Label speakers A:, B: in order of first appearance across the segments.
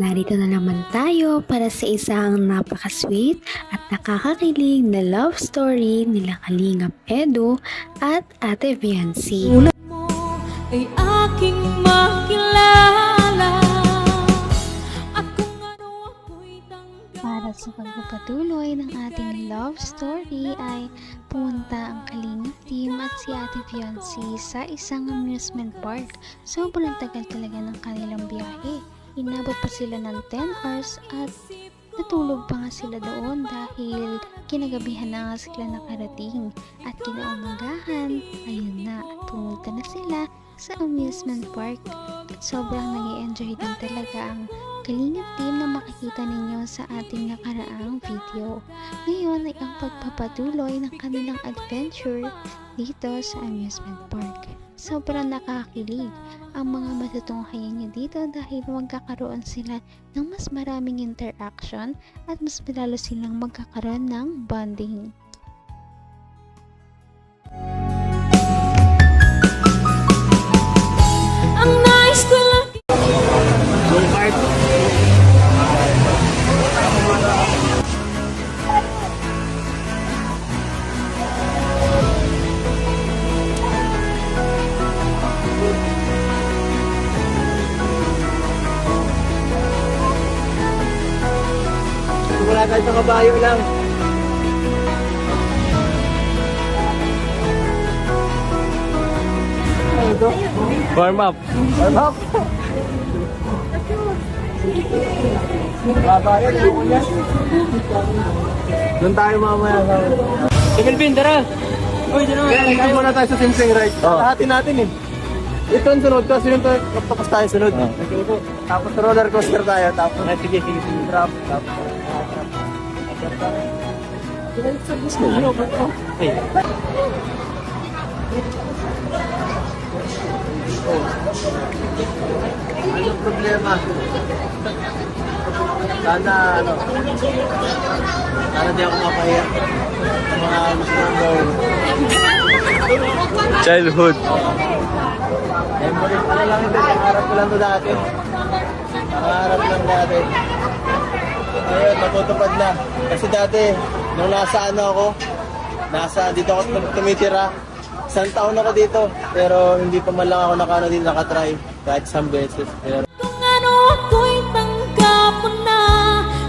A: narito na naman tayo para sa isang napaka-sweet at nakakakilig na love story nila Kalingap Edu at Ate Viancy.
B: Ulat mo ay aking makilala at kung ano ako'y tanggap.
C: Para sa pagpapatuloy ng ating love story ay pumunta ang Kalingap team at si Ate Viancy sa isang amusement park. Sobrang tagal talaga ng kanilang biyahe. Inabot pa sila ng 10 hours at natulog pa nga sila doon dahil kinagabihan na nga sila nakarating. At kinaumagahan, ayun na, pumunta na sila sa amusement park. At sobrang nag-i-enjoy din talaga ang Kalingap team na makikita ninyo sa ating nakaraang video. Ngayon ay ang pagpapatuloy ng kanilang adventure dito sa amusement park. Sobrang nakakilig ang mga matutunghayan nyo dito dahil magkakaroon sila ng mas maraming interaction at mas lalo silang magkakaroon ng bonding.
B: Ang nais ko lang
D: wala tayo sa kabayo lang.
E: Warm up.
D: Warm up. Kabayo, ayoko niya. Doon tayo mamaya.
E: Kelvin, tara! Uy, dyan naman.
D: Kaya dito muna tayo sa Simsing Ride. Lahatin natin eh. Ito ang sunod ko. Sino ito? Tapos tayo sunod. Tapos roller coaster tayo. Tapos sige. Drop. Tapos anong problema? Sana di ako mapahiya sa mga gusto kong gawin.
E: Childhood.
D: Memory, lang ito, pangarap ko lang ito dati. Pangarap lang dati. Ayun, matutupad na. Kasi dati, nung nasa dito ako tumitira. Isang taon ako dito, pero hindi pa man lang ako nakatry kahit isang beses. Pero
B: kung ano ako'y tanggap mo na,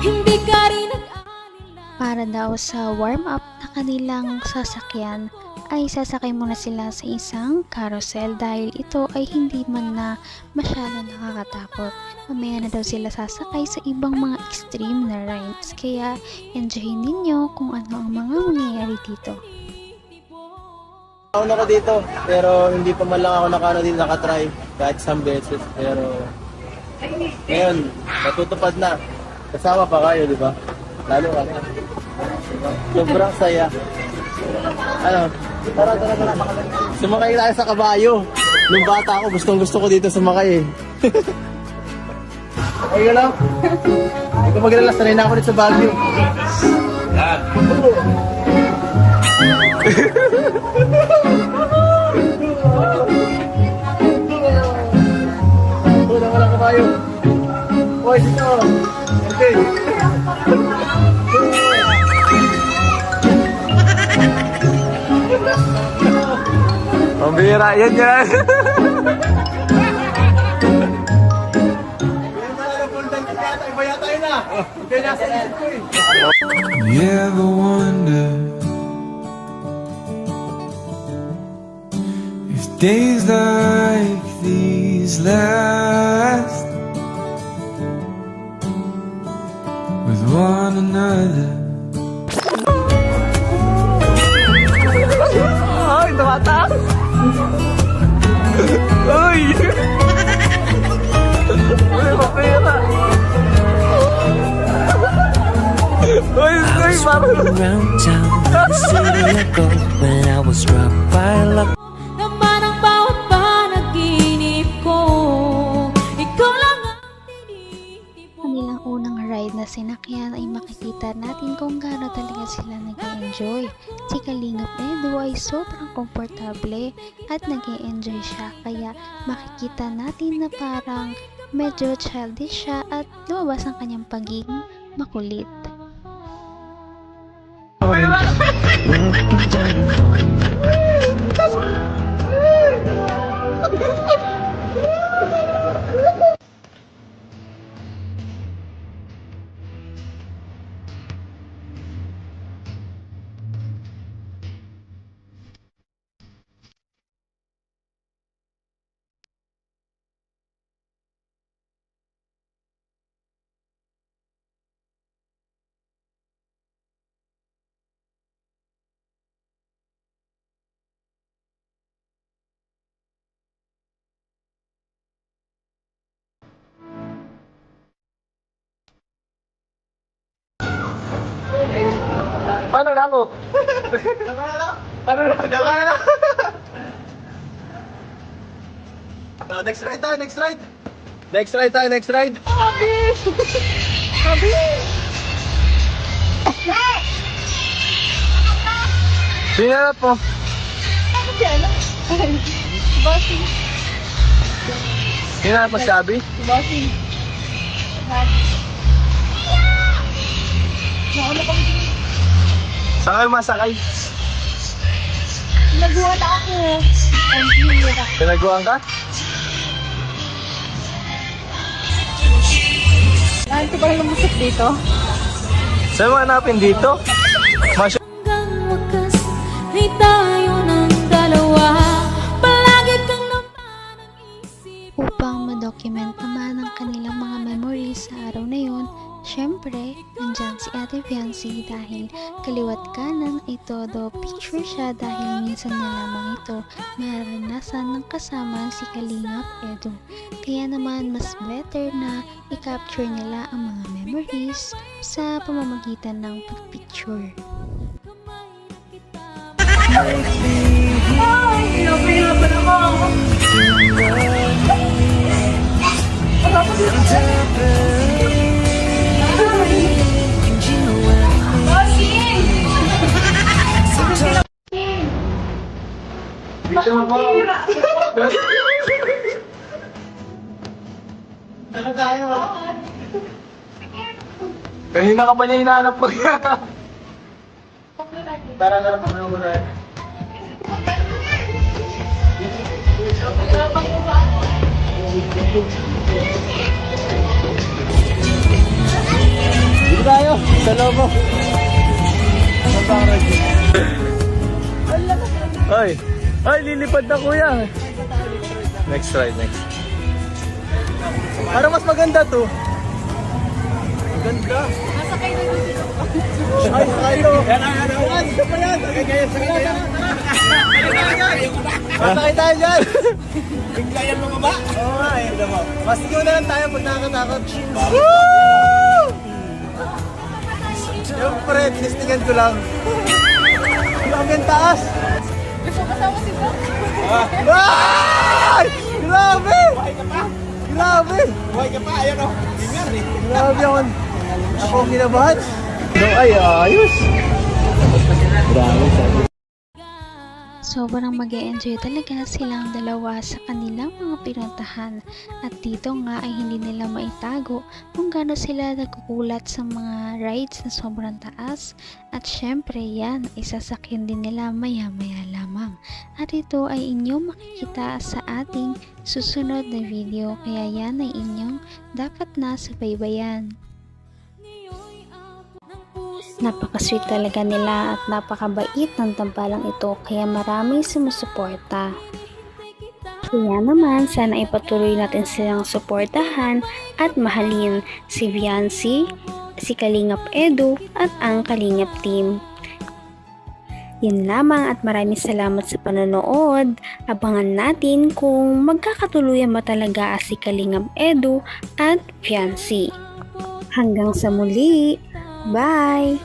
B: hindi ka rin nag-alala.
C: Para daw sa warm-up na kanilang sasakyan ay sasakay muna sila sa isang carousel dahil ito ay hindi man na masyado nakakatakot. Mamaya na daw sila sasakay sa ibang mga extreme na rides, kaya enjoyin ninyo kung ano ang mga mangyayari dito.
D: taon ako dito, pero hindi pa man lang ako nakatry kahit isang beses. Pero ngayon, natutupad na. Kasama pa kayo, di ba? Lalo ka. Sobrang saya. Tara. Sumakay tayo sa kabayo. Nung bata ako, gustong-gusto ko dito sumakay eh. Ay, galaw. Hindi ko magalala, sanay na ako dito sa Baguio. Wala kabayo. Hoy, dito. Okay.
E: Pambira, yan.
F: You ever wonder if days like these last with one another?
E: Ay, tumataas! Uy! Uy, mapira! Uy, parang...
G: Around town, the city I go when I was struck by luck.
B: Naman ang bawat panaginip ko, ikaw lang ang tinitipon.
C: Kanilang unang ride na sinakyan ay makikita natin kung gaano talaga sila nag-enjoy. Si Kalingap Edu ay sobrang komportable at nag-enjoy siya, kaya makikita natin na parang medyo childish siya at lumabas ang kanyang pagiging makulit.
E: Paano na ako? Paano na?
D: Next ride tayo, next ride! Next ride tayo, next ride!
E: Sinanap mo. Sinanap mo si Abby? Saan kayo masakay?
B: Naguhan ako.
E: Pinaguan ka?
B: Ito ba lumusok dito?
E: Saan mo hanapin dito?
B: Hanggang wakas ay tayo ng dalawa. Palagi kang naman ang isip.
C: Upang ma-document naman ang kanilang mga memories sa araw na yon, syempre, nandyan si Ate Fiancé dahil kaliwat kanan ay todo picture siya dahil minsan na lamang ito maranasan ng kasama si Kalingap Edu. Kaya naman mas better na i-capture nila ang mga memories sa pamamagitan ng pag-picture.
E: Kanina ka pa niya hinahanap ko.
D: Tara na lang kami muna. Dito tayo, sa lobo.
E: Ay! Ay, lilipad na kuya! Next ride, next.
D: Parang mas maganda to. Maganda. Ay, tayo. Yan, ito pa yan. Masakay tayo dyan. Bigla yan mga ba? Oo nga, eh. Masigaw na lang tayo pag nakakatakot. Woo! Siyempre, tinistigan ko lang. Grabe ang taas.
B: Gusto kasama si Bro?
D: Ay! Grabe!
E: Buhay ka pa!
D: Grabe!
E: Buhay ka pa! Ayan o! Ingat eh!
D: Grabe ako. Ako ang kinabahan. No, ay, ayos. Grabe, sabi.
C: Sobrang mag-e-enjoy talaga silang dalawa sa kanilang mga pinuntahan at dito nga ay hindi nila maitago kung gaano sila nagkukulat sa mga rides na sobrang taas at syempre yan ay sasakyan din nila maya-maya lamang at ito ay inyong makikita sa ating susunod na video kaya yan ay inyong dapat na subaybayan. Napaka-sweet talaga nila at napakabait ng tampalang ito kaya maraming sumusuporta. Kaya naman sana ipatuloy natin silang suportahan at mahalin si Fiancé, si Kalingap Edu at ang Kalingap team. Yun lamang at maraming salamat sa panonood. Abangan natin kung magkakatuluyan ba talaga si Kalingap Edu at Fiancé. Hanggang sa muli! Bye!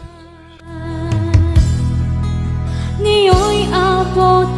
B: Ngayon'y abot